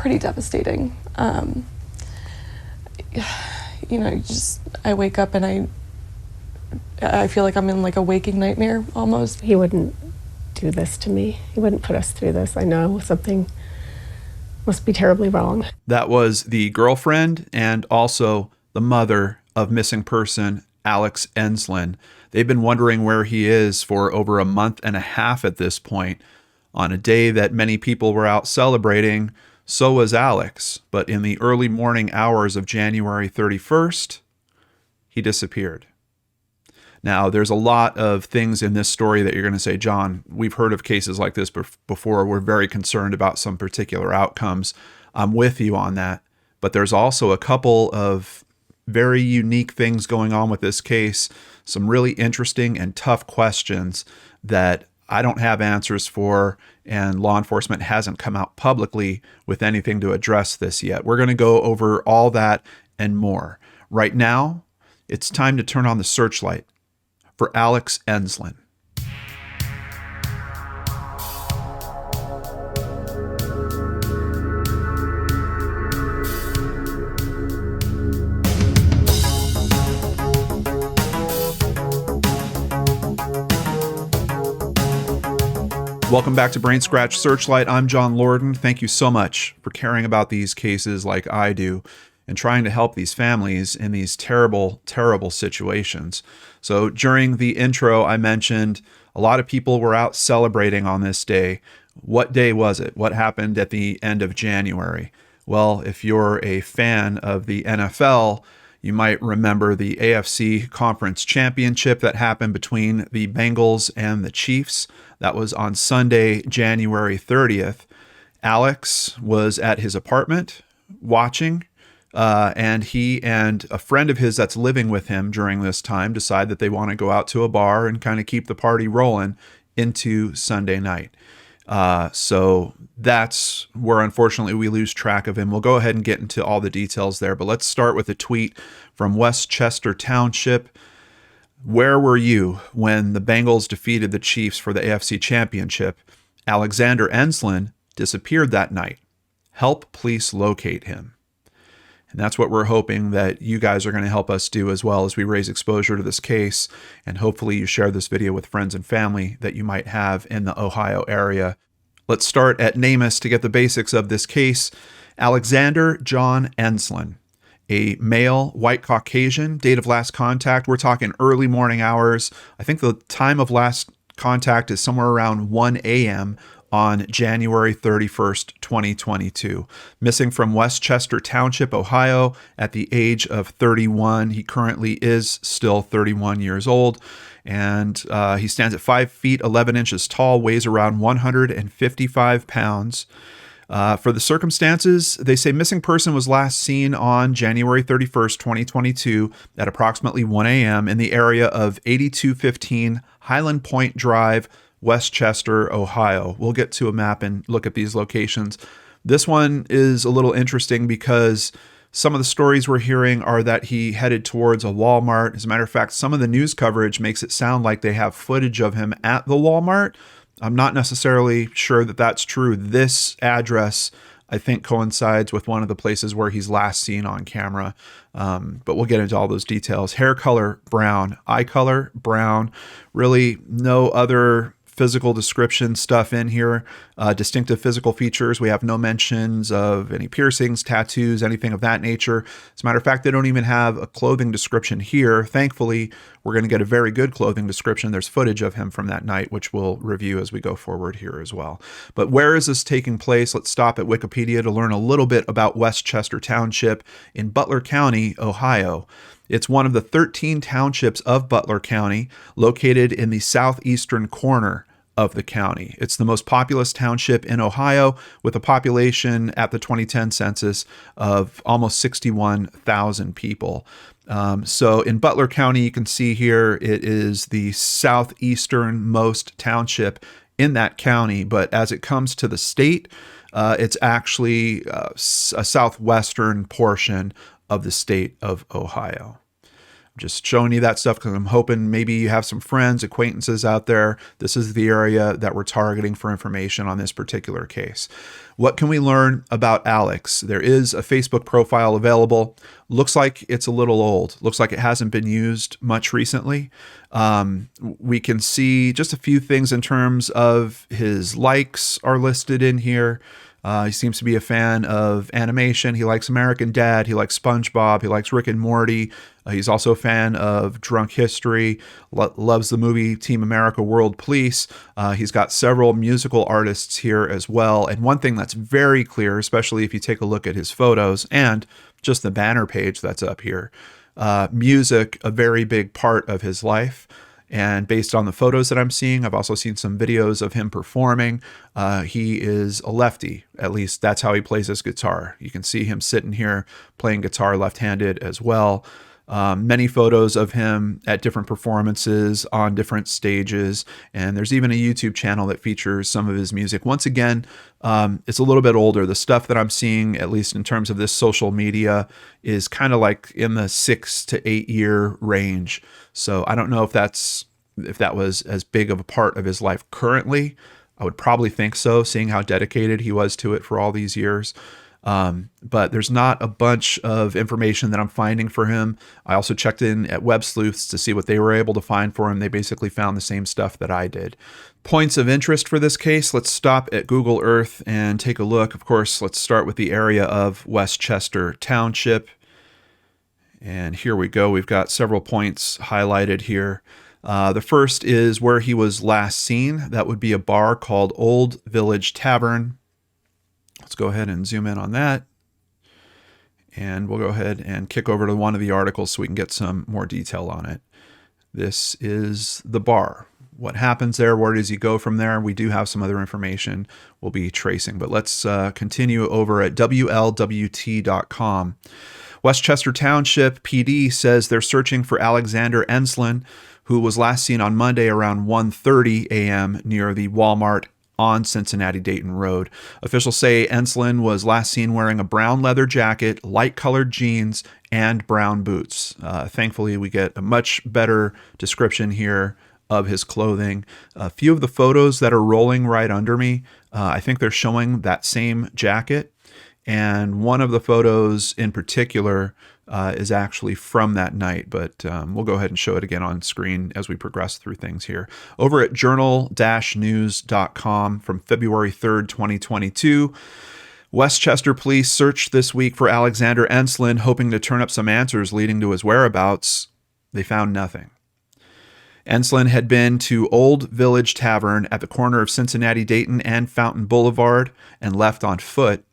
pretty devastating. I wake up and I feel like I'm in like a waking nightmare almost. He wouldn't do this to me. He wouldn't put us through this. I know something must be terribly wrong. That was the girlfriend and also the mother of missing person Alex Enslen. They've been wondering where he is for over a month and a half at this point. On a day that many people were out celebrating, so was Alex. But in the early morning hours of January 31st, he disappeared. Now, there's a lot of things in this story that you're going to say, John, we've heard of cases like this before. We're very concerned about some particular outcomes. I'm with you on that. But there's also a couple of very unique things going on with this case, some really interesting and tough questions that I don't have answers for, and law enforcement hasn't come out publicly with anything to address this yet. We're going to go over all that and more. Right now, it's time to turn on the searchlight for Alex Enslen. Welcome back to Brainscratch Searchlight. I'm John Lorden. Thank you so much for caring about these cases like I do and trying to help these families in these terrible, terrible situations. So during the intro, I mentioned a lot of people were out celebrating on this day. What day was it? What happened at the end of January? Well, if you're a fan of the NFL, you might remember the AFC Conference Championship that happened between the Bengals and the Chiefs. That was on Sunday, January 30th. Alex was at his apartment watching, and he and a friend of his that's living with him during this time decide that they want to go out to a bar and kind of keep the party rolling into Sunday night. So that's where, unfortunately, we lose track of him. We'll go ahead and get into all the details there, but let's start with a tweet from Westchester Township. Where were you when the Bengals defeated the Chiefs for the AFC Championship? Alexander Enslen disappeared that night. Help police locate him. And that's what we're hoping that you guys are going to help us do as well as we raise exposure to this case. And hopefully you share this video with friends and family that you might have in the Ohio area. Let's start at NamUs to get the basics of this case. Alexander John Enslen, a male, white Caucasian, date of last contact. We're talking early morning hours. I think the time of last contact is somewhere around 1 a.m. on January 31st, 2022. Missing from Westchester Township, Ohio, at the age of 31. He currently is still 31 years old, and he stands at 5 feet 11 inches tall, weighs around 155 pounds. For the circumstances, they say missing person was last seen on January 31st, 2022 at approximately 1 a.m. in the area of 8215 Highland Point Drive, Westchester, Ohio. We'll get to a map and look at these locations. This one is a little interesting because some of the stories we're hearing are that he headed towards a Walmart. As a matter of fact, some of the news coverage makes it sound like they have footage of him at the Walmart. I'm not necessarily sure that that's true. This address, I think, coincides with one of the places where he's last seen on camera. But we'll get into all those details. Hair color, brown. Eye color, brown. Really no other physical description stuff in here. Distinctive physical features. We have no mentions of any piercings, tattoos, anything of that nature. As a matter of fact, they don't even have a clothing description here. Thankfully, we're going to get a very good clothing description. There's footage of him from that night, which we'll review as we go forward here as well. But where is this taking place? Let's stop at Wikipedia to learn a little bit about Westchester Township in Butler County, Ohio. It's one of the 13 townships of Butler County, located in the southeastern corner of the county. It's the most populous township in Ohio, with a population at the 2010 census of almost 61,000 people. So in Butler County, you can see here, it is the southeasternmost township in that county. But as it comes to the state, it's actually a southwestern portion of the state of Ohio. just showing you that stuff because I'm hoping maybe you have some friends, acquaintances out there. This is the area that we're targeting for information on this particular case. What can we learn about Alex? There is a Facebook profile available. Looks like it's a little old. Looks like it hasn't been used much recently. We can see just a few things in terms of his likes are listed in here. He seems to be a fan of animation. He likes American Dad. He likes SpongeBob. He likes Rick and Morty. He's also a fan of Drunk History, loves the movie Team America World Police. He's got several musical artists here as well. And one thing that's very clear, especially if you take a look at his photos and just the banner page that's up here, music, a very big part of his life. And based on the photos that I'm seeing, I've also seen some videos of him performing. He is a lefty. At least that's how he plays his guitar. You can see him sitting here playing guitar left-handed as well. Many photos of him at different performances on different stages. And there's even a YouTube channel that features some of his music. Once again, it's a little bit older. The stuff that I'm seeing, at least in terms of this social media, is kind of like in the 6 to 8 year range. So I don't know if that was as big of a part of his life currently. I would probably think so, seeing how dedicated he was to it for all these years. But there's not a bunch of information that I'm finding for him. I also checked in at Web Sleuths to see what they were able to find for him. They basically found the same stuff that I did. Points of interest for this case. Let's stop at Google Earth and take a look. Of course, let's start with the area of Westchester Township. And here we go. We've got several points highlighted here. The first is where he was last seen. That would be a bar called Old Village Tavern. Let's go ahead and zoom in on that. And we'll go ahead and kick over to one of the articles so we can get some more detail on it. This is the bar. What happens there? Where does he go from there? We do have some other information we'll be tracing, but let's continue over at WLWT.com. Westchester Township PD says they're searching for Alexander Enslen, who was last seen on Monday around 1:30 a.m. near the Walmart on Cincinnati-Dayton Road. Officials say Enslen was last seen wearing a brown leather jacket, light-colored jeans, and brown boots. Thankfully, we get a much better description here of his clothing. A few of the photos that are rolling right under me, I think they're showing that same jacket. And one of the photos in particular is actually from that night, but we'll go ahead and show it again on screen as we progress through things here. Over at journal-news.com from February 3rd, 2022, Westchester police searched this week for Alexander Enslen, hoping to turn up some answers leading to his whereabouts. They found nothing. Enslen had been to Old Village Tavern at the corner of Cincinnati-Dayton and Fountain Boulevard and left on foot.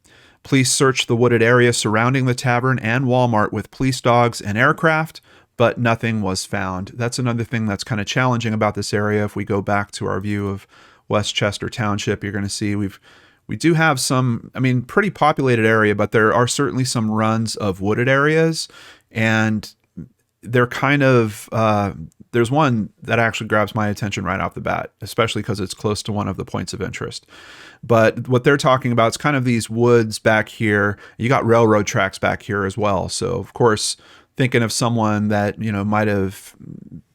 Police searched the wooded area surrounding the tavern and Walmart with police dogs and aircraft, but nothing was found. That's another thing that's kind of challenging about this area. If we go back to our view of Westchester Township, you're going to see we do have some, pretty populated area, but there are certainly some runs of wooded areas, and they're kind of, there's one that actually grabs my attention right off the bat, especially because it's close to one of the points of interest. But what they're talking about is kind of these woods back here. You got railroad tracks back here as well. So, of course, thinking of someone that, might have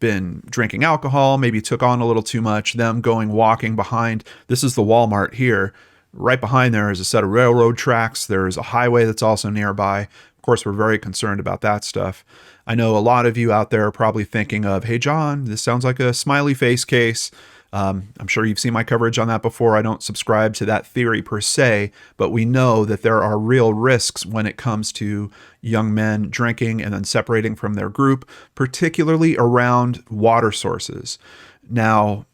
been drinking alcohol, maybe took on a little too much, them walking behind. This is the Walmart here. Right behind there is a set of railroad tracks. There's a highway that's also nearby. Of course, we're very concerned about that stuff. I know a lot of you out there are probably thinking of, hey, John, this sounds like a smiley face case. I'm sure you've seen my coverage on that before. I don't subscribe to that theory per se, but we know that there are real risks when it comes to young men drinking and then separating from their group, particularly around water sources. Now,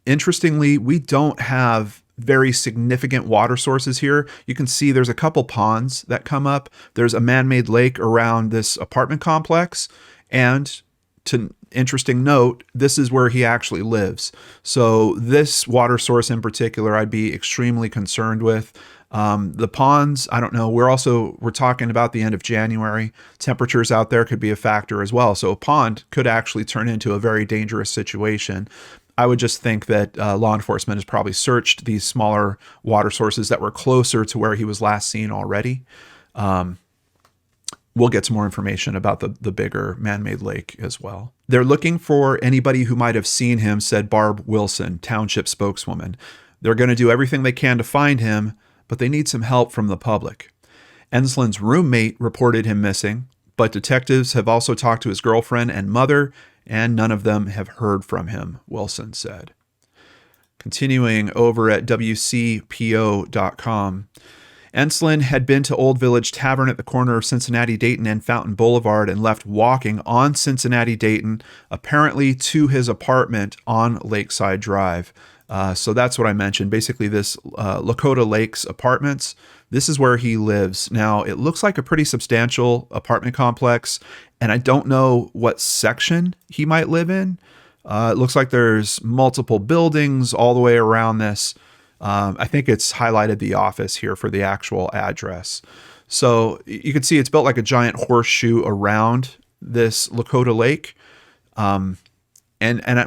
interestingly, we don't have very significant water sources here. You can see there's a couple ponds that come up. There's a man-made lake around this apartment complex, and to interesting note, this is where he actually lives. So this water source in particular, I'd be extremely concerned with. The ponds, I don't know. We're talking about the end of January. Temperatures out there could be a factor as well. So a pond could actually turn into a very dangerous situation. I would just think that law enforcement has probably searched these smaller water sources that were closer to where he was last seen already. we'll get some more information about the bigger man-made lake as well. They're looking for anybody who might have seen him, said Barb Wilson, township spokeswoman. They're going to do everything they can to find him, but they need some help from the public. Enslen's roommate reported him missing, but detectives have also talked to his girlfriend and mother, and none of them have heard from him, Wilson said. Continuing over at WCPO.com, Enslen had been to Old Village Tavern at the corner of Cincinnati Dayton and Fountain Boulevard and left walking on Cincinnati Dayton, apparently to his apartment on Lakeside Drive. So that's what I mentioned. Basically, this Lakota Lakes Apartments, this is where he lives. Now, it looks like a pretty substantial apartment complex, and I don't know what section he might live in. It looks like there's multiple buildings all the way around this. I think it's highlighted the office here for the actual address. So you can see it's built like a giant horseshoe around this Lakota Lake. And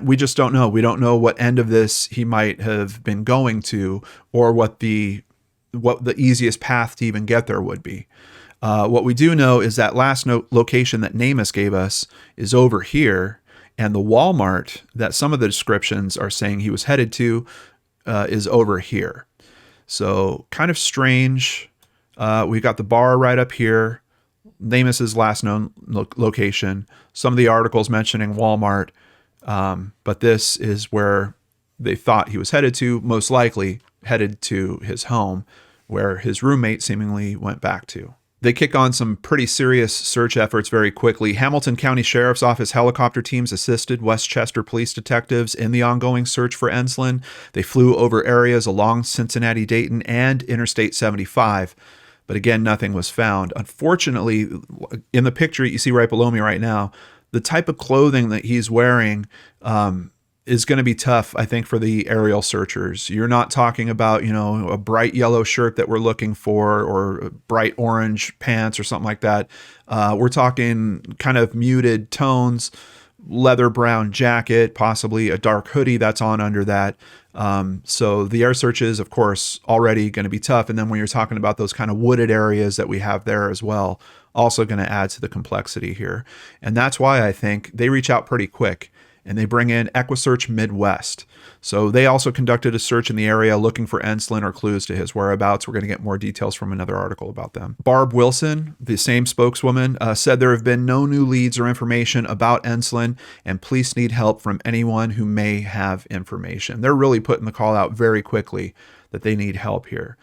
we just don't know. We don't know what end of this he might have been going to, or what the easiest path to even get there would be. What we do know is that last location that NamUs gave us is over here, and the Walmart that some of the descriptions are saying he was headed to is over here. So kind of strange. We got the bar right up here, NamUs's last known location. Some of the articles mentioning Walmart, but this is where they thought he was headed to, most likely headed to his home, where his roommate seemingly went back to. They kick on some pretty serious search efforts very quickly. Hamilton County Sheriff's Office helicopter teams assisted Westchester police detectives in the ongoing search for Enslen. They flew over areas along Cincinnati, Dayton, and Interstate 75. But again, nothing was found. Unfortunately, in the picture you see right below me right now, the type of clothing that he's wearing is going to be tough, I think, for the aerial searchers. You're not talking about, a bright yellow shirt that we're looking for, or bright orange pants or something like that. We're talking kind of muted tones, leather brown jacket, possibly a dark hoodie that's on under that. So the air search is, of course, already going to be tough. And then when you're talking about those kind of wooded areas that we have there as well, also going to add to the complexity here. And that's why I think they reach out pretty quick. And they bring in EquiSearch Midwest. So they also conducted a search in the area looking for Enslen or clues to his whereabouts. We're going to get more details from another article about them. Barb Wilson, the same spokeswoman, said there have been no new leads or information about Enslen, and police need help from anyone who may have information. They're really putting the call out very quickly that they need help here.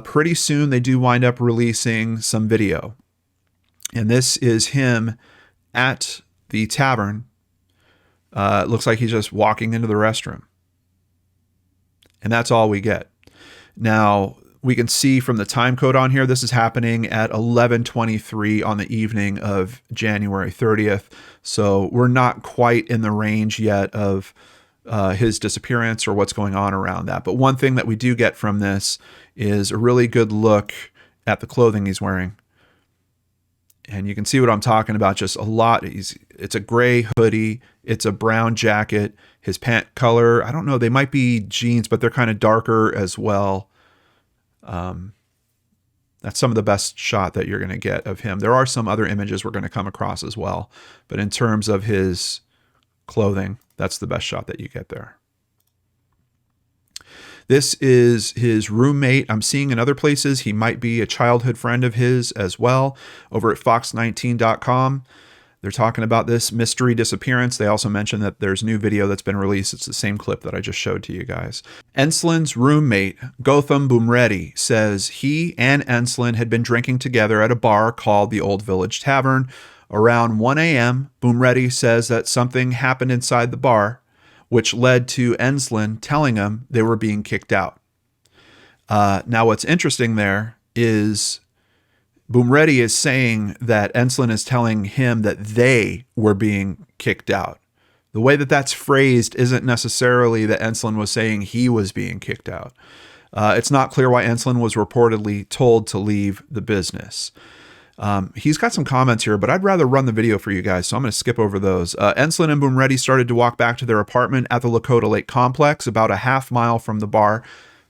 Pretty soon they do wind up releasing some video. And this is him at the tavern. It looks like he's just walking into the restroom. And that's all we get. Now, we can see from the time code on here, this is happening at 11:23 on the evening of January 30th. So we're not quite in the range yet of his disappearance or what's going on around that. But one thing that we do get from this is a really good look at the clothing he's wearing. And you can see what I'm talking about, just a lot. It's a gray hoodie. It's a brown jacket. His pant color, I don't know, they might be jeans, but they're kind of darker as well. That's some of the best shot that you're going to get of him. There are some other images we're going to come across as well. But in terms of his clothing, that's the best shot that you get there. This is his roommate. I'm seeing in other places he might be a childhood friend of his as well. Over at fox19.com, they're talking about this mystery disappearance. They also mentioned that there's new video that's been released. It's the same clip that I just showed to you guys. Enslen's roommate, Gotham Boomreddy, says he and Enslen had been drinking together at a bar called the Old Village Tavern. Around 1 a.m., Boomreddy says that something happened inside the bar, which led to Enslen telling him they were being kicked out. Now, what's interesting there is Boomreddy is saying that Enslen is telling him that they were being kicked out. The way that that's phrased isn't necessarily that Enslen was saying he was being kicked out. It's not clear why Enslen was reportedly told to leave the business. He's got some comments here, but I'd rather run the video for you guys, so I'm going to skip over those. Enslen and Boomreddy started to walk back to their apartment at the Lakota Lake complex, about a half mile from the bar.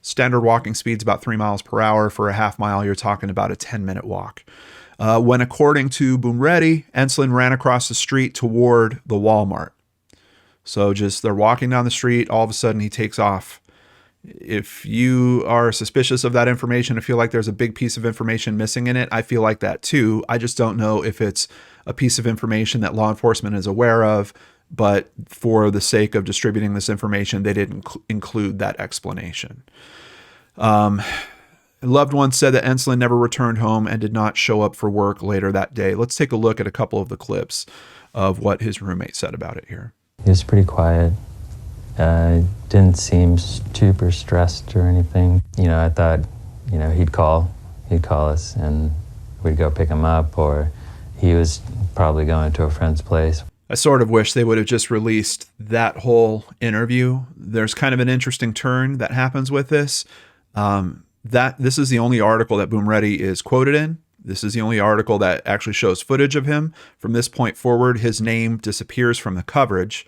Standard walking speed's about 3 miles per hour. For a half mile, you're talking about a 10-minute walk. when, according to Boomready, Enslen ran across the street toward the Walmart. So just they're walking down the street. All of a sudden, he takes off. If you are suspicious of that information, I feel like there's a big piece of information missing in it. I feel like that too. I just don't know if it's a piece of information that law enforcement is aware of, but for the sake of distributing this information, they didn't include that explanation. Loved ones said that Enslen never returned home and did not show up for work later that day. Let's take a look at a couple of the clips of what his roommate said about it here. He was pretty quiet. Didn't seem super stressed or anything. I thought, he'd call us and we'd go pick him up, or he was probably going to a friend's place. I sort of wish they would have just released that whole interview. There's kind of an interesting turn that happens with this. This is the only article that Boomready is quoted in. This is the only article that actually shows footage of him. From this point forward, his name disappears from the coverage.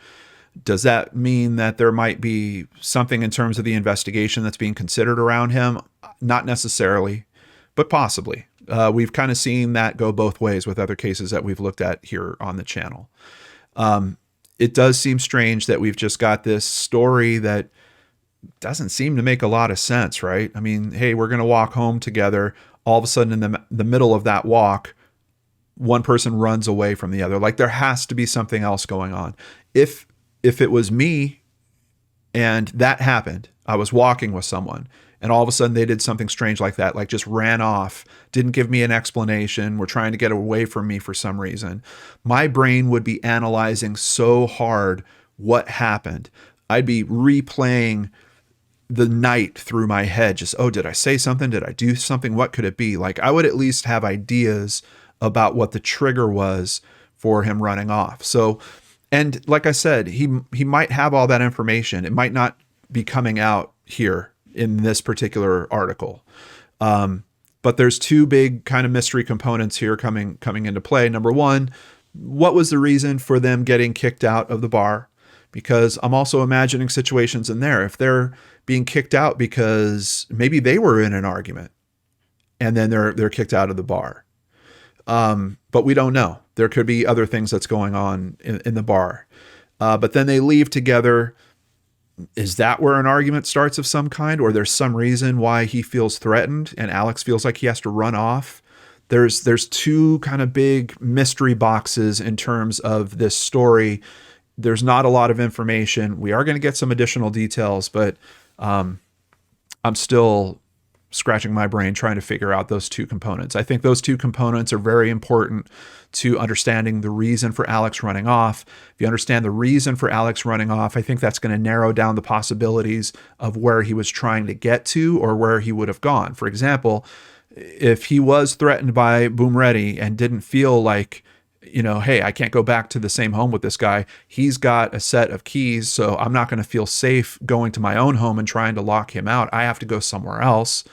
Does that mean that there might be something in terms of the investigation that's being considered around him? Not necessarily, but possibly. We've kind of seen that go both ways with other cases that we've looked at here on the channel. It does seem strange that we've just got this story that doesn't seem to make a lot of sense, right? I mean, hey, we're going to walk home together. All of a sudden in the middle of that walk, one person runs away from the other. Like there has to be something else going on. If it was me and that happened, I was walking with someone and all of a sudden they did something strange like that, like just ran off, didn't give me an explanation, were trying to get away from me for some reason, my brain would be analyzing so hard what happened. I'd be replaying the night through my head. Just, oh, did I say something? Did I do something? What could it be? Like I would at least have ideas about what the trigger was for him running off. So, and like I said, he might have all that information. It might not be coming out here in this particular article. But there's two big kind of mystery components here coming into play. Number one, what was the reason for them getting kicked out of the bar? Because I'm also imagining situations in there. If they're being kicked out because maybe they were in an argument and then they're kicked out of the bar. But we don't know. There could be other things that's going on in the bar. But then they leave together. Is that where an argument starts of some kind? Or there's some reason why he feels threatened and Alex feels like he has to run off? There's two kind of big mystery boxes in terms of this story. There's not a lot of information. We are going to get some additional details, but I'm still scratching my brain trying to figure out those two components. I think those two components are very important to understanding the reason for Alex running off. If you understand the reason for Alex running off, I think that's going to narrow down the possibilities of where he was trying to get to or where he would have gone. For example, if he was threatened by Boomready and didn't feel like, hey, I can't go back to the same home with this guy. He's got a set of keys, so I'm not going to feel safe going to my own home and trying to lock him out. I have to go somewhere else.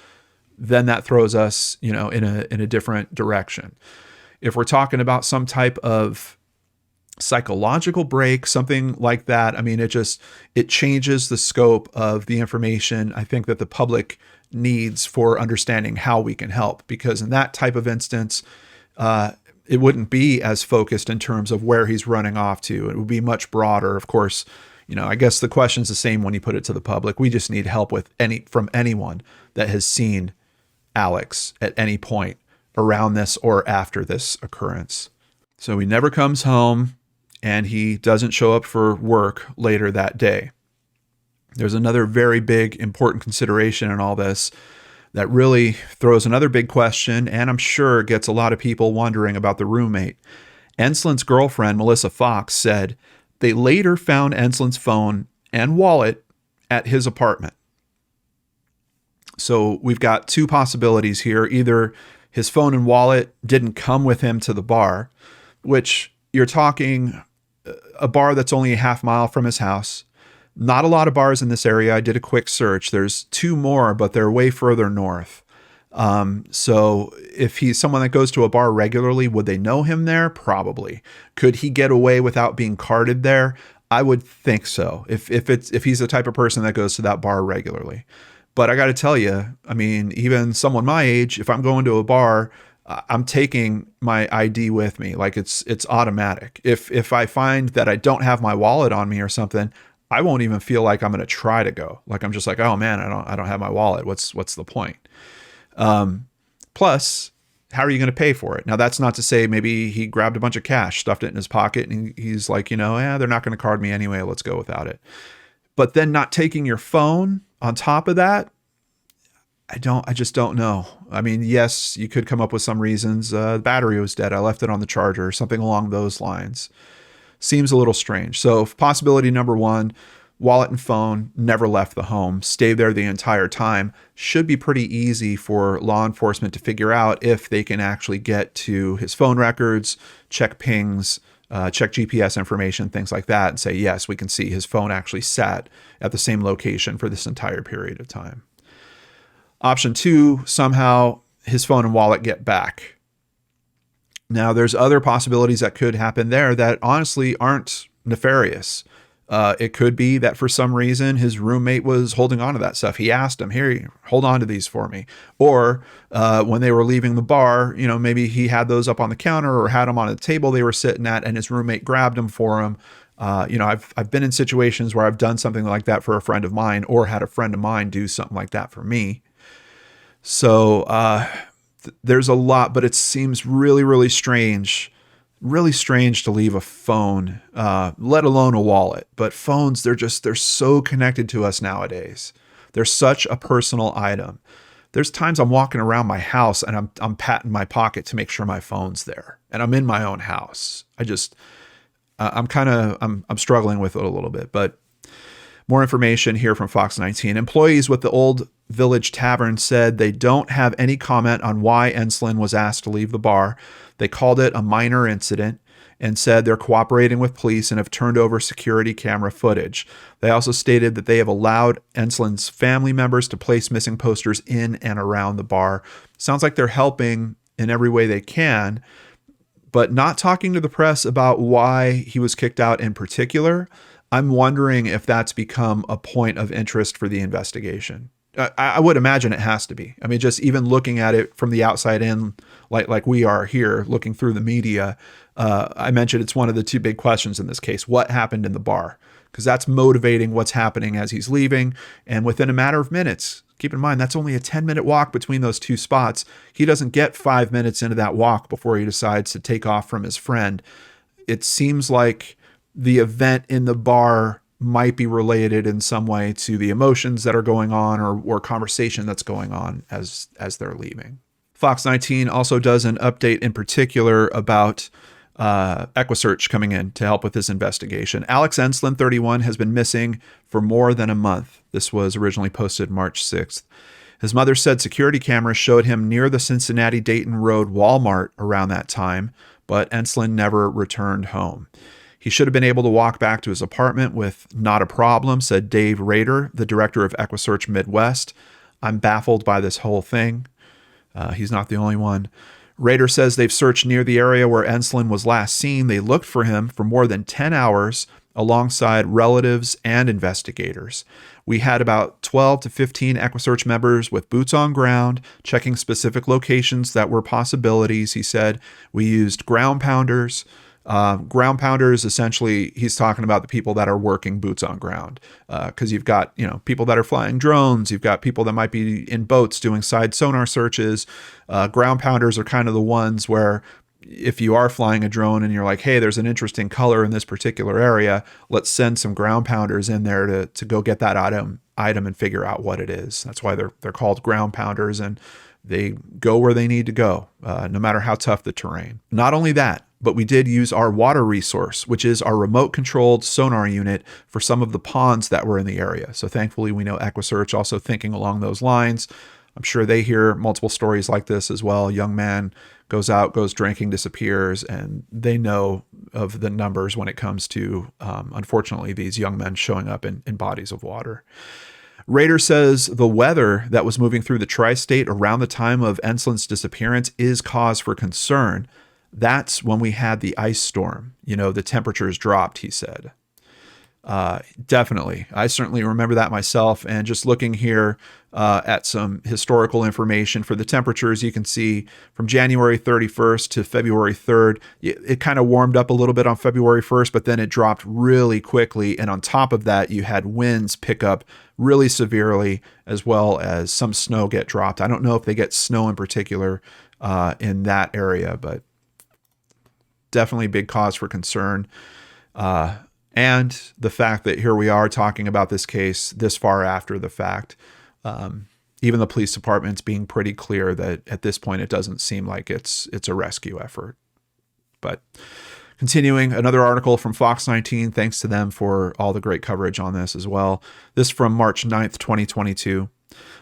Then that throws us, in a different direction. If we're talking about some type of psychological break, something like that, I mean, it changes the scope of the information I think that the public needs for understanding how we can help. Because in that type of instance, it wouldn't be as focused in terms of where he's running off to. It would be much broader. Of course, I guess the question's the same when you put it to the public. We just need help from anyone that has seen Alex at any point around this or after this occurrence. So he never comes home and he doesn't show up for work later that day. There's another very big, important consideration in all this that really throws another big question, and I'm sure gets a lot of people wondering about the roommate. Enslen's girlfriend, Melissa Fox, said they later found Enslen's phone and wallet at his apartment. So we've got two possibilities here. Either his phone and wallet didn't come with him to the bar, which you're talking a bar that's only a half mile from his house. Not a lot of bars in this area. I did a quick search. There's two more, but they're way further north. So if he's someone that goes to a bar regularly, would they know him there? Probably. Could he get away without being carded there? I would think so. If he's the type of person that goes to that bar regularly. But I got to tell you, I mean, even someone my age, if I'm going to a bar, I'm taking my ID with me. Like it's automatic. If I find that I don't have my wallet on me or something, I won't even feel like I'm going to try to go. Like I'm just like, oh man, I don't have my wallet. What's the point? Plus, how are you going to pay for it? Now, that's not to say maybe he grabbed a bunch of cash, stuffed it in his pocket, and he's like, they're not going to card me anyway. Let's go without it. But then not taking your phone on top of that, I just don't know. I mean, yes, you could come up with some reasons. The battery was dead. I left it on the charger, or something along those lines. Seems a little strange. So possibility number one, wallet and phone never left the home, stayed there the entire time. Should be pretty easy for law enforcement to figure out if they can actually get to his phone records, check pings, check GPS information, things like that, and say, yes, we can see his phone actually sat at the same location for this entire period of time. Option two, somehow his phone and wallet get back. Now, there's other possibilities that could happen there that honestly aren't nefarious. It could be that for some reason his roommate was holding on to that stuff. He asked him, here, hold on to these for me. Or when they were leaving the bar, maybe he had those up on the counter or had them on a table they were sitting at, and his roommate grabbed them for him. I've been in situations where I've done something like that for a friend of mine, or had a friend of mine do something like that for me. So there's a lot, but it seems really, really strange to leave a phone, let alone a wallet. But phones, they're so connected to us nowadays. They're such a personal item. There's times I'm walking around my house and I'm patting my pocket to make sure my phone's there, and I'm in my own house. I'm struggling with it a little bit, but more information here from Fox 19. Employees with the Old Village Tavern said they don't have any comment on why Enslen was asked to leave the bar. They called it a minor incident and said they're cooperating with police and have turned over security camera footage. They also stated that they have allowed Enslen's family members to place missing posters in and around the bar. Sounds like they're helping in every way they can, but not talking to the press about why he was kicked out in particular. I'm wondering if that's become a point of interest for the investigation. I would imagine it has to be. I mean, just even looking at it from the outside in, like we are here, looking through the media, I mentioned it's one of the two big questions in this case. What happened in the bar? Because that's motivating what's happening as he's leaving. And within a matter of minutes, keep in mind, that's only a 10-minute walk between those two spots. He doesn't get 5 minutes into that walk before he decides to take off from his friend. It seems like the event in the bar might be related in some way to the emotions that are going on or conversation that's going on as they're leaving. Fox 19 also does an update in particular about EquiSearch coming in to help with this investigation. Alex Enslen, 31, has been missing for more than a month. This was originally posted March 6th. His mother said security cameras showed him near the Cincinnati-Dayton Road Walmart around that time, but Enslen never returned home. He should have been able to walk back to his apartment with not a problem, said Dave Rader, the director of EquiSearch Midwest. I'm baffled by this whole thing. He's not the only one. Rader says they've searched near the area where Enslen was last seen. They looked for him for more than 10 hours alongside relatives and investigators. We had about 12 to 15 EquiSearch members with boots on ground, checking specific locations that were possibilities, he said. We used ground pounders. Ground pounders, essentially, he's talking about the people that are working boots on ground. Because you've got, people that are flying drones. You've got people that might be in boats doing side sonar searches. Ground pounders are kind of the ones where if you are flying a drone and you're like, hey, there's an interesting color in this particular area, let's send some ground pounders in there to go get that item and figure out what it is. That's why they're called ground pounders, and they go where they need to go, no matter how tough the terrain. Not only that, but we did use our water resource, which is our remote-controlled sonar unit for some of the ponds that were in the area. So thankfully, we know EquiSearch also thinking along those lines. I'm sure they hear multiple stories like this as well. A young man goes out, goes drinking, disappears, and they know of the numbers when it comes to, unfortunately, these young men showing up in bodies of water. Rader says the weather that was moving through the tri-state around the time of Enslen's disappearance is cause for concern. That's when we had the ice storm. The temperatures dropped, he said. Definitely. I certainly remember that myself. And just looking here at some historical information for the temperatures, you can see from January 31st to February 3rd, it kind of warmed up a little bit on February 1st, but then it dropped really quickly. And on top of that, you had winds pick up really severely, as well as some snow get dropped. I don't know if they get snow in particular in that area, but definitely big cause for concern. And the fact that here we are talking about this case this far after the fact, even the police department's being pretty clear that at this point, it doesn't seem like it's a rescue effort. But continuing, another article from Fox 19, thanks to them for all the great coverage on this as well. This from March 9th, 2022.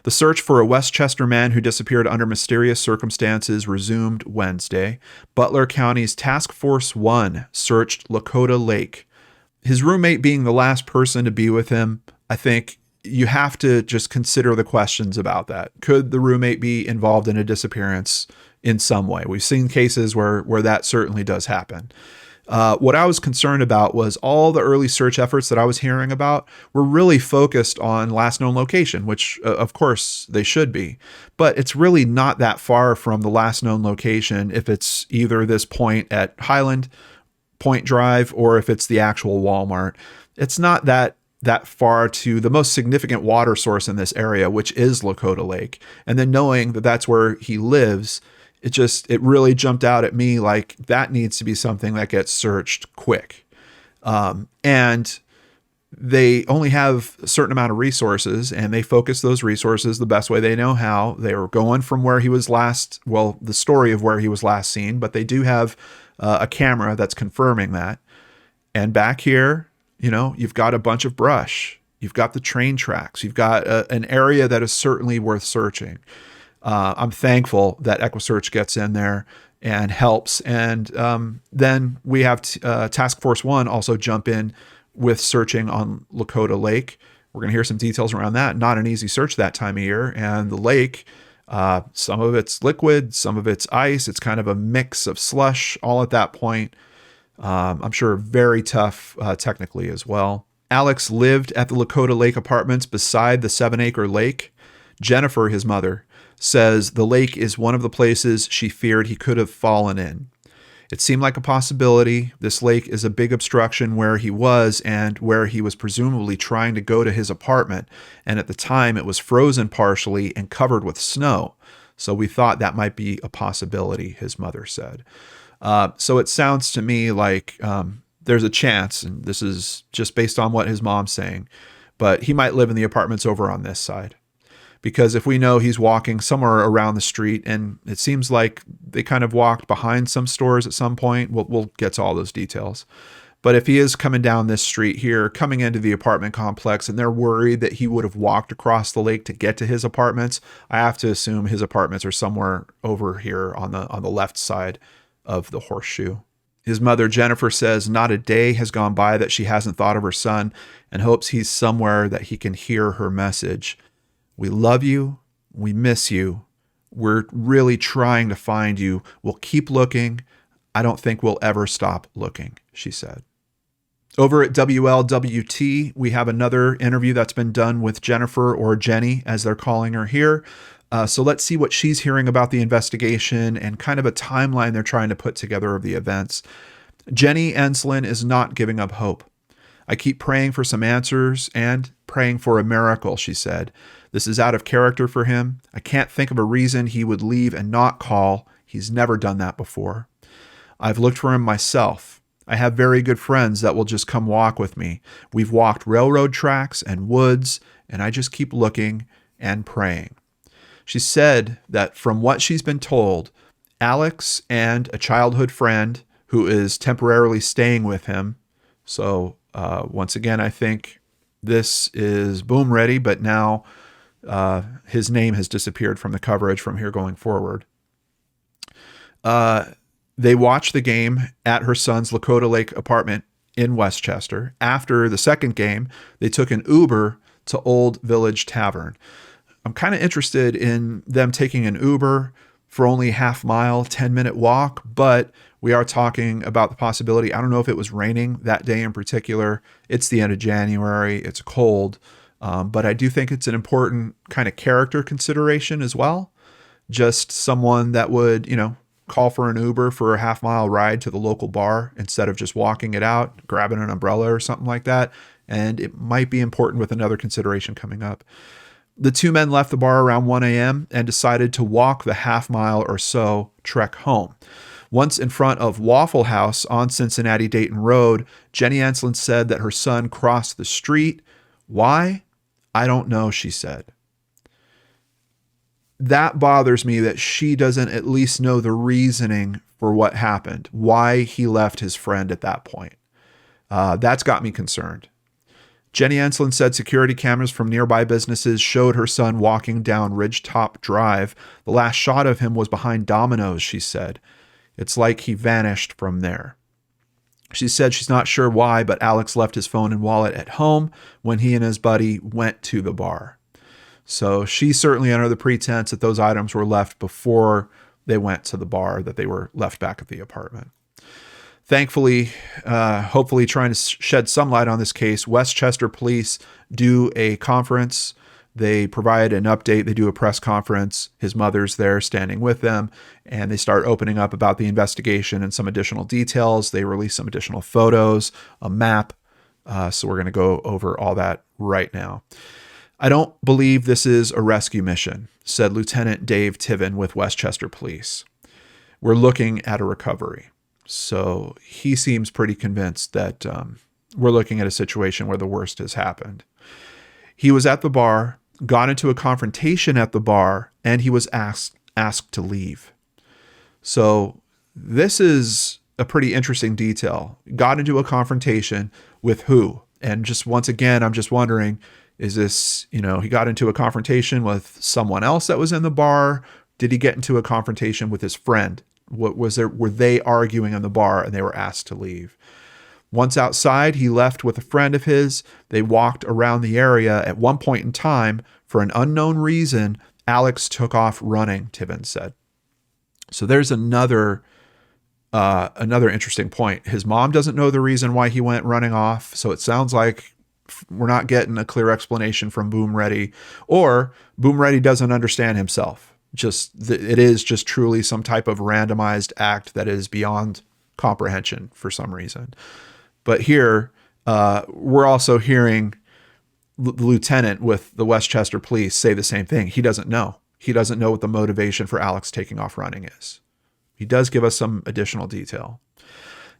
The search for a Westchester man who disappeared under mysterious circumstances resumed Wednesday. Butler County's Task Force 1 searched Lakota Lake. His roommate being the last person to be with him, I think you have to just consider the questions about that. Could the roommate be involved in a disappearance in some way? We've seen cases where that certainly does happen. What I was concerned about was all the early search efforts that I was hearing about were really focused on last known location, which of course they should be, but it's really not that far from the last known location if it's either this point at Highland Point Drive or if it's the actual Walmart. It's not that far to the most significant water source in this area, which is Lakota Lake. And then knowing that that's where he lives, it really jumped out at me like that needs to be something that gets searched quick. And they only have a certain amount of resources, and they focus those resources the best way they know how. They were going from where he was the story of where he was last seen, but they do have a camera that's confirming that. And back here, you've got a bunch of brush. You've got the train tracks. You've got an area that is certainly worth searching. I'm thankful that EquiSearch gets in there and helps. And then we have Task Force 1 also jump in with searching on Lakota Lake. We're going to hear some details around that. Not an easy search that time of year. And the lake, some of it's liquid, some of it's ice. It's kind of a mix of slush all at that point. I'm sure very tough technically as well. Alex lived at the Lakota Lake apartments beside the 7-acre lake. Jennifer, his mother, says the lake is one of the places she feared he could have fallen in. It seemed like a possibility. This lake is a big obstruction where he was and where he was presumably trying to go to his apartment. And at the time, it was frozen partially and covered with snow. So we thought that might be a possibility, his mother said. So it sounds to me like there's a chance, and this is just based on what his mom's saying, but he might live in the apartments over on this side. Because if we know he's walking somewhere around the street, and it seems like they kind of walked behind some stores at some point, we'll get to all those details. But if he is coming down this street here, coming into the apartment complex, and they're worried that he would have walked across the lake to get to his apartments, I have to assume his apartments are somewhere over here on the left side of the horseshoe. His mother, Jennifer, says not a day has gone by that she hasn't thought of her son and hopes he's somewhere that he can hear her message. We love you. We miss you. We're really trying to find you. We'll keep looking. I don't think we'll ever stop looking, she said. Over at WLWT, we have another interview that's been done with Jennifer, or Jenny, as they're calling her here. So let's see what she's hearing about the investigation and kind of a timeline they're trying to put together of the events. Jenny Enslen is not giving up hope. I keep praying for some answers and praying for a miracle, she said. This is out of character for him. I can't think of a reason he would leave and not call. He's never done that before. I've looked for him myself. I have very good friends that will just come walk with me. We've walked railroad tracks and woods, and I just keep looking and praying. She said that from what she's been told, Alex and a childhood friend who is temporarily staying with him. So once again, I think this is boom ready, but now his name has disappeared from the coverage from here going forward. They watched the game at her son's Lakota Lake apartment in Westchester. After the second game, they took an Uber to Old Village Tavern. I'm kind of interested in them taking an Uber. for only half mile, 10-minute walk, but we are talking about the possibility. I don't know if it was raining that day in particular. It's the end of January. It's cold. But I do think it's an important kind of character consideration as well. Just someone that would, call for an Uber for a half-mile ride to the local bar instead of just walking it out, grabbing an umbrella or something like that. And it might be important with another consideration coming up. The two men left the bar around 1 a.m. and decided to walk the half-mile or so trek home. Once in front of Waffle House on Cincinnati-Dayton Road, Jenny Enslen said that her son crossed the street. Why? I don't know, she said. That bothers me that she doesn't at least know the reasoning for what happened, why he left his friend at that point. That's got me concerned. Jenny Enslen said security cameras from nearby businesses showed her son walking down Ridgetop Drive. The last shot of him was behind Domino's, she said. It's like he vanished from there. She said she's not sure why, but Alex left his phone and wallet at home when he and his buddy went to the bar. So she's certainly under the pretense that those items were left before they went to the bar, that they were left back at the apartment. Thankfully, hopefully trying to shed some light on this case, Westchester Police do a conference. They provide an update. They do a press conference. His mother's there standing with them, and they start opening up about the investigation and some additional details. They release some additional photos, a map. So we're going to go over all that right now. I don't believe this is a rescue mission, said Lieutenant Dave Tiven with Westchester Police. We're looking at a recovery. So he seems pretty convinced that we're looking at a situation where the worst has happened. He was at the bar, got into a confrontation at the bar, and he was asked to leave. So this is a pretty interesting detail. Got into a confrontation with who? And just once again, I'm just wondering, is this, he got into a confrontation with someone else that was in the bar? Did he get into a confrontation with his friend? What was there? Were they arguing in the bar and they were asked to leave? Once outside, he left with a friend of his. They walked around the area. At one point in time, for an unknown reason, Alex took off running, Tiven said. So there's another interesting point. His mom doesn't know the reason why he went running off. So it sounds like we're not getting a clear explanation from Boom Ready, or Boom Ready doesn't understand himself. It is just truly some type of randomized act that is beyond comprehension for some reason. But here, we're also hearing the lieutenant with the Westchester Police say the same thing. He doesn't know. He doesn't know what the motivation for Alex taking off running is. He does give us some additional detail.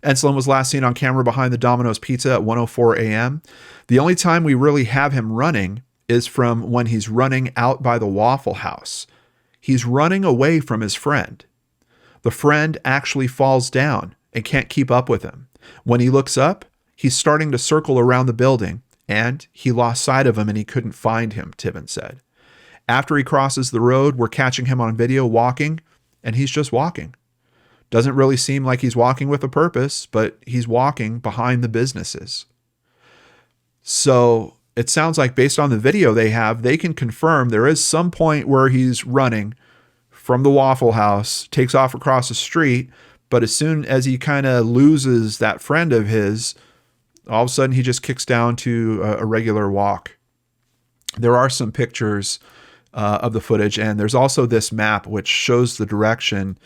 Enslen was last seen on camera behind the Domino's Pizza at 1:04 a.m. The only time we really have him running is from when he's running out by the Waffle House. He's running away from his friend. The friend actually falls down and can't keep up with him. When he looks up, he's starting to circle around the building, and he lost sight of him and he couldn't find him, Tiven said. After he crosses the road, we're catching him on video walking, and he's just walking. Doesn't really seem like he's walking with a purpose, but he's walking behind the businesses. So it sounds like based on the video they have, they can confirm there is some point where he's running from the Waffle House, takes off across the street, but as soon as he kind of loses that friend of his, all of a sudden he just kicks down to a regular walk. There are some pictures of the footage, and there's also this map which shows the direction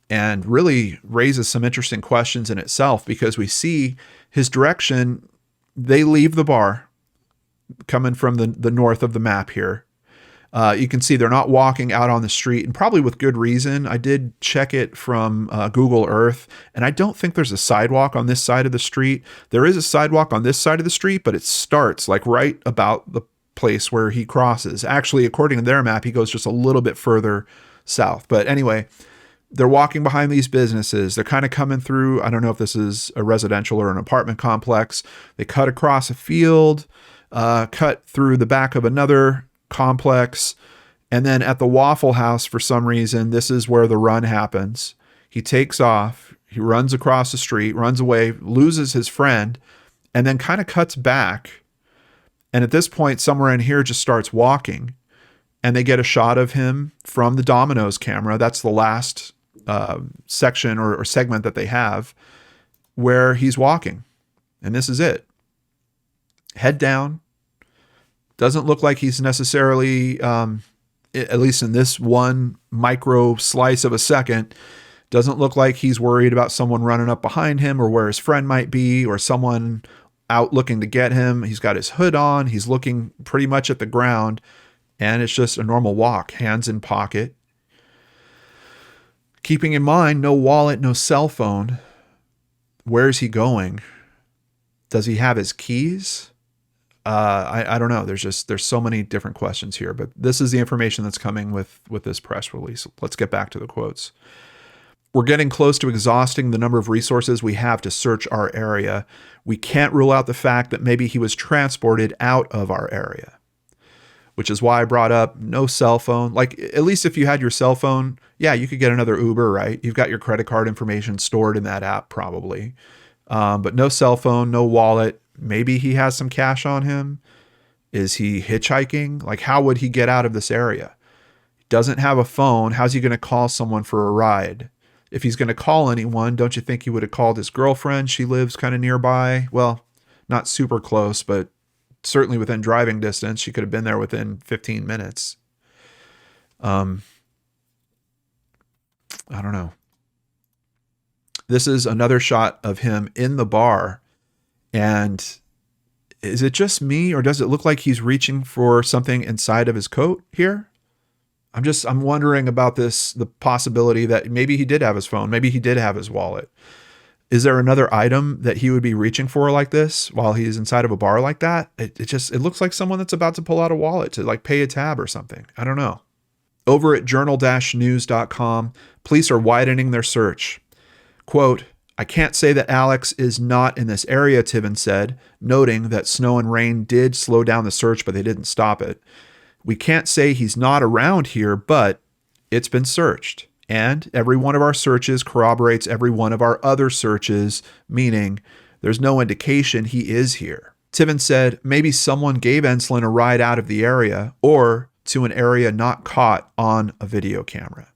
and really raises some interesting questions in itself, because we see his direction. They leave the bar coming from the north of the map here. You can see they're not walking out on the street, and probably with good reason. I did check it from Google Earth, and I don't think there's a sidewalk on this side of the street. There is a sidewalk on this side of the street, but it starts like right about the place where he crosses. Actually, according to their map, he goes just a little bit further south. But anyway, they're walking behind these businesses. They're kind of coming through. I don't know if this is a residential or an apartment complex. They cut across a field, cut through the back of another complex. And then at the Waffle House, for some reason, this is where the run happens. He takes off. He runs across the street, runs away, loses his friend, and then kind of cuts back. And at this point, somewhere in here just starts walking. and they get a shot of him from the Domino's camera. That's the last section or segment that they have where he's walking. And this is it. Head down. Doesn't look like he's necessarily, at least in this one micro slice of a second, doesn't look like he's worried about someone running up behind him or where his friend might be or someone out looking to get him. He's got his hood on. He's looking pretty much at the ground, and it's just a normal walk, hands in pocket. Keeping in mind, no wallet, no cell phone. Where's he going? Does he have his keys? I don't know. There's so many different questions here, but this is the information that's coming with this press release. Let's get back to the quotes. We're getting close to exhausting the number of resources we have to search our area. We can't rule out the fact that maybe he was transported out of our area, which is why I brought up no cell phone. Like, at least if you had your cell phone, yeah, you could get another Uber, right? You've got your credit card information stored in that app probably. But no cell phone, no wallet. Maybe he has some cash on him. Is he hitchhiking? Like, how would he get out of this area? He doesn't have a phone. How's he going to call someone for a ride? If he's going to call anyone, don't you think he would have called his girlfriend? She lives kind of nearby. Well, not super close, but certainly within driving distance. She could have been there within 15 minutes. I don't know. This is another shot of him in the bar. And is it just me, or does it look like he's reaching for something inside of his coat here? I'm wondering about the possibility that maybe he did have his phone. Maybe he did have his wallet. Is there another item that he would be reaching for like this while he's inside of a bar like that? It looks like someone that's about to pull out a wallet to like pay a tab or something. I don't know. Over at journal-news.com, police are widening their search. Quote, I can't say that Alex is not in this area, Tiven said, noting that snow and rain did slow down the search, but they didn't stop it. We can't say he's not around here, but it's been searched. And every one of our searches corroborates every one of our other searches, meaning there's no indication he is here. Tiven said maybe someone gave Enslen a ride out of the area or to an area not caught on a video camera.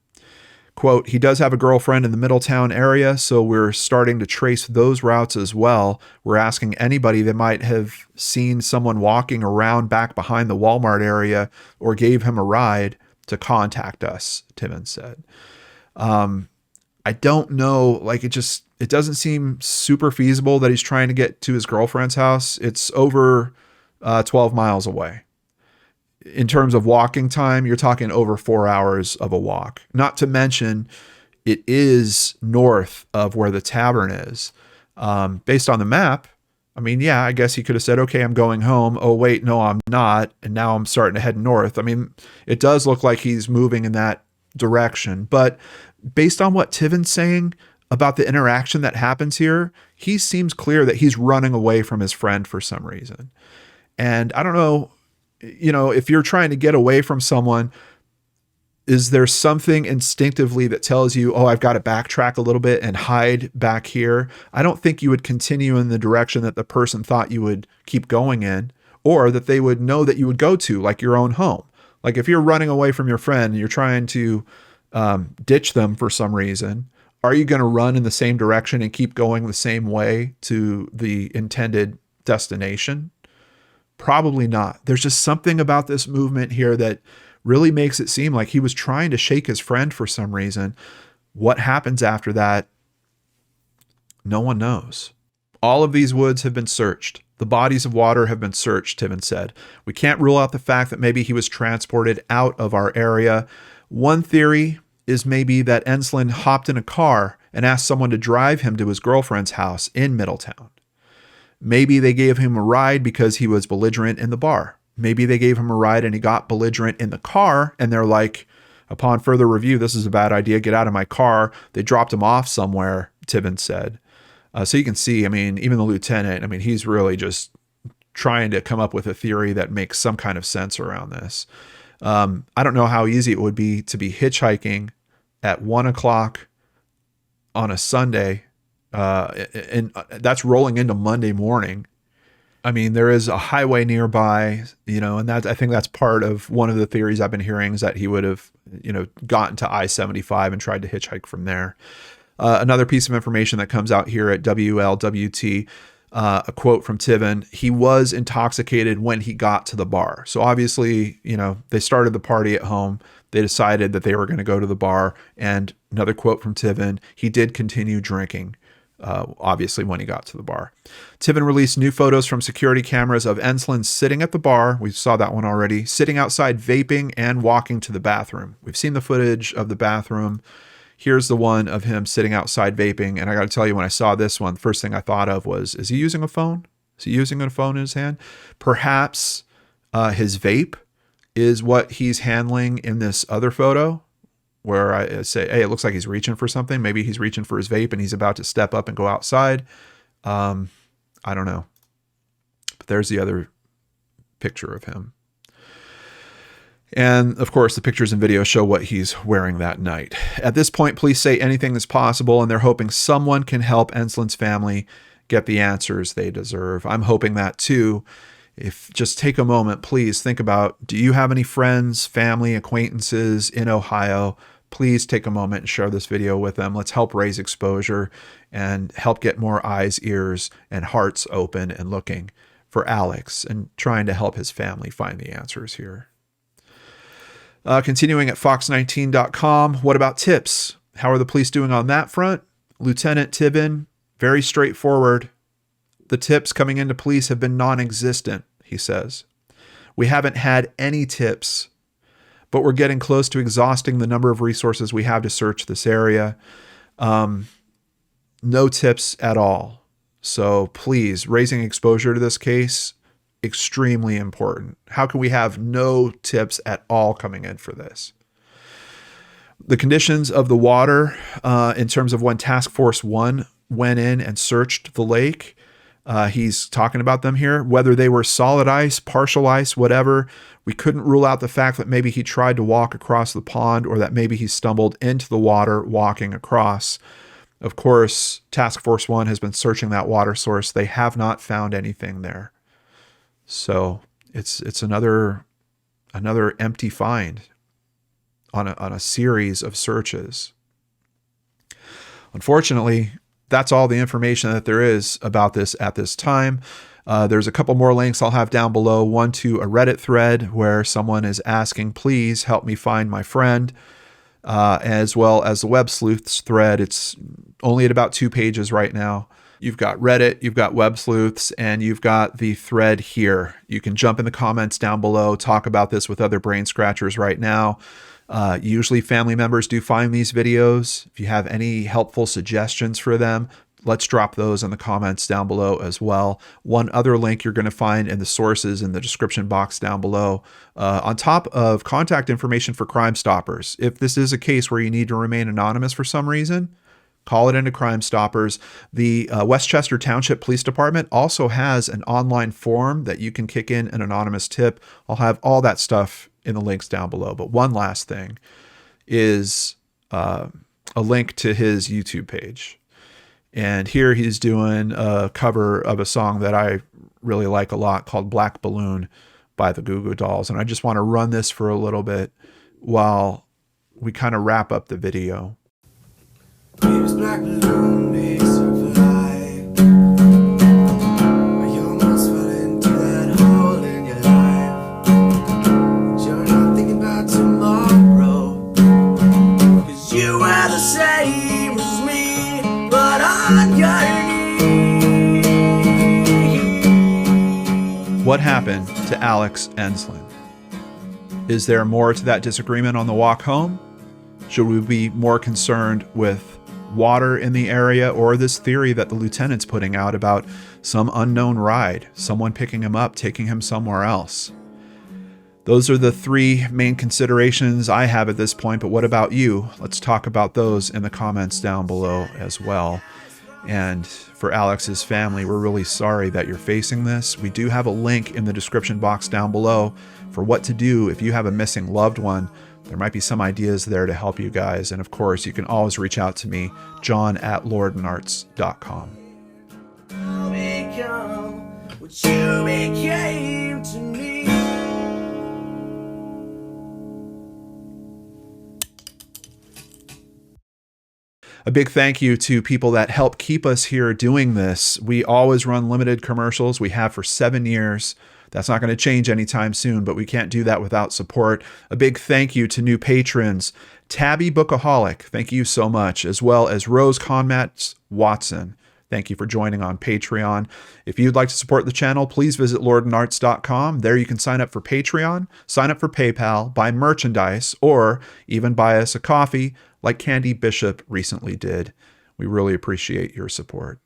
Quote, he does have a girlfriend in the Middletown area, so we're starting to trace those routes as well. We're asking anybody that might have seen someone walking around back behind the Walmart area or gave him a ride to contact us, Tiven said. I don't know, like it doesn't seem super feasible that he's trying to get to his girlfriend's house. It's over 12 miles away. In terms of walking time, you're talking over 4 hours of a walk. Not to mention, it is north of where the tavern is. Based on the map, I mean, yeah, I guess he could have said, okay, I'm going home. Oh, wait, no, I'm not. And now I'm starting to head north. I mean, it does look like he's moving in that direction. But based on what Tiven's saying about the interaction that happens here, he seems clear that he's running away from his friend for some reason. And I don't know, if you're trying to get away from someone, is there something instinctively that tells you, oh, I've got to backtrack a little bit and hide back here? I don't think you would continue in the direction that the person thought you would keep going in, or that they would know that you would go to, like your own home. Like if you're running away from your friend and you're trying to ditch them for some reason, are you going to run in the same direction and keep going the same way to the intended destination? Probably not. There's just something about this movement here that really makes it seem like he was trying to shake his friend for some reason. What happens after that? No one knows. All of these woods have been searched. The bodies of water have been searched, Tiven said. We can't rule out the fact that maybe he was transported out of our area. One theory is maybe that Enslen hopped in a car and asked someone to drive him to his girlfriend's house in Middletown. Maybe they gave him a ride because he was belligerent in the bar. Maybe they gave him a ride and he got belligerent in the car and they're like, upon further review, this is a bad idea. Get out of my car. They dropped him off somewhere, Tiven said. So you can see, I mean, even the lieutenant, I mean, he's really just trying to come up with a theory that makes some kind of sense around this. I don't know how easy it would be to be hitchhiking at 1 o'clock on a Sunday, and that's rolling into Monday morning, I mean, there is a highway nearby, you know, and I think that's part of one of the theories I've been hearing is that he would have, you know, gotten to I-75 and tried to hitchhike from there. Another piece of information that comes out here at WLWT, a quote from Tiven: he was intoxicated when he got to the bar. So obviously, you know, they started the party at home. They decided that they were going to go to the bar. And another quote from Tiven: he did continue drinking, obviously, when he got to the bar. Tiven released new photos from security cameras of Enslen sitting at the bar. We saw that one already. Sitting outside vaping and walking to the bathroom. We've seen the footage of the bathroom. Here's the one of him sitting outside vaping. And I got to tell you, when I saw this one, the first thing I thought of was, is he using a phone? Is he using a phone in his hand? Perhaps his vape is what he's handling in this other photo, where I say, hey, it looks like he's reaching for something. Maybe he's reaching for his vape and he's about to step up and go outside. I don't know. But there's the other picture of him. And of course, the pictures and videos show what he's wearing that night. At this point, police say anything is possible, and they're hoping someone can help Enslen's family get the answers they deserve. I'm hoping that too. If just take a moment, please think about, do you have any friends, family, acquaintances in Ohio? Please take a moment and share this video with them. Let's help raise exposure and help get more eyes, ears, and hearts open and looking for Alex and trying to help his family find the answers here. Continuing at fox19.com, what about tips? How are the police doing on that front? Lieutenant Tiven, very straightforward. The tips coming into police have been non-existent, he says. We haven't had any tips, but we're getting close to exhausting the number of resources we have to search this area. No tips at all. So please, raising exposure to this case, extremely important. How can we have no tips at all coming in for this? The conditions of the water, in terms of when Task Force 1 went in and searched the lake, he's talking about them here, whether they were solid ice, partial ice, whatever. We couldn't rule out the fact that maybe he tried to walk across the pond or that maybe he stumbled into the water walking across. Of course, Task Force 1 has been searching that water source. They have not found anything there. So it's another empty find on a series of searches. Unfortunately, that's all the information that there is about this at this time. There's a couple more links I'll have down below. One to a Reddit thread where someone is asking, please help me find my friend, as well as the Web Sleuths thread. It's only at about 2 pages right now. You've got Reddit, you've got Web Sleuths, and you've got the thread here. You can jump in the comments down below, talk about this with other brain scratchers right now. Usually family members do find these videos. If you have any helpful suggestions for them, let's drop those in the comments down below as well. One other link you're going to find in the sources in the description box down below, on top of contact information for Crime Stoppers. If this is a case where you need to remain anonymous for some reason, call it into Crime Stoppers. The Westchester Township Police Department also has an online form that you can kick in an anonymous tip. I'll have all that stuff in the links down below. But one last thing is a link to his YouTube page. And here he's doing a cover of a song that I really like a lot called Black Balloon by the Goo Goo Dolls. And I just want to run this for a little bit while we kind of wrap up the video. Baby's black balloon makes her fly. You almost fell into that hole in your life. You're not thinking about tomorrow, 'cause you were the same as me, but on your knees. What happened to Alex Enslen? Is there more to that disagreement on the walk home? Should we be more concerned with water in the area, or this theory that the lieutenant's putting out about some unknown ride, someone picking him up, taking him somewhere else? Those are the 3 main considerations I have at this point, but what about you? Let's talk about those in the comments down below as well. And for Alex's family, we're really sorry that you're facing this. We do have a link in the description box down below for what to do if you have a missing loved one. There might be some ideas there to help you guys. And of course, you can always reach out to me, john@lordenarts.com. what you became to me. A big thank you to people that help keep us here doing this. We always run limited commercials. We have for 7 years. That's not going to change anytime soon, but we can't do that without support. A big thank you to new patrons, Tabby Bookaholic, thank you so much, as well as Rose Conmatz Watson. Thank you for joining on Patreon. If you'd like to support the channel, please visit lordandarts.com. There you can sign up for Patreon, sign up for PayPal, buy merchandise, or even buy us a coffee like Candy Bishop recently did. We really appreciate your support.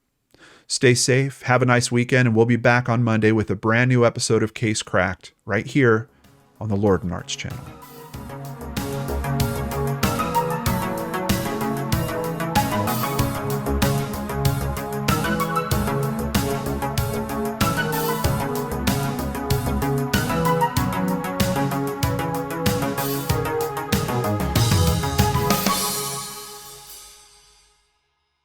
Stay safe, have a nice weekend, and we'll be back on Monday with a brand new episode of Case Cracked right here on the Lord and Arts channel.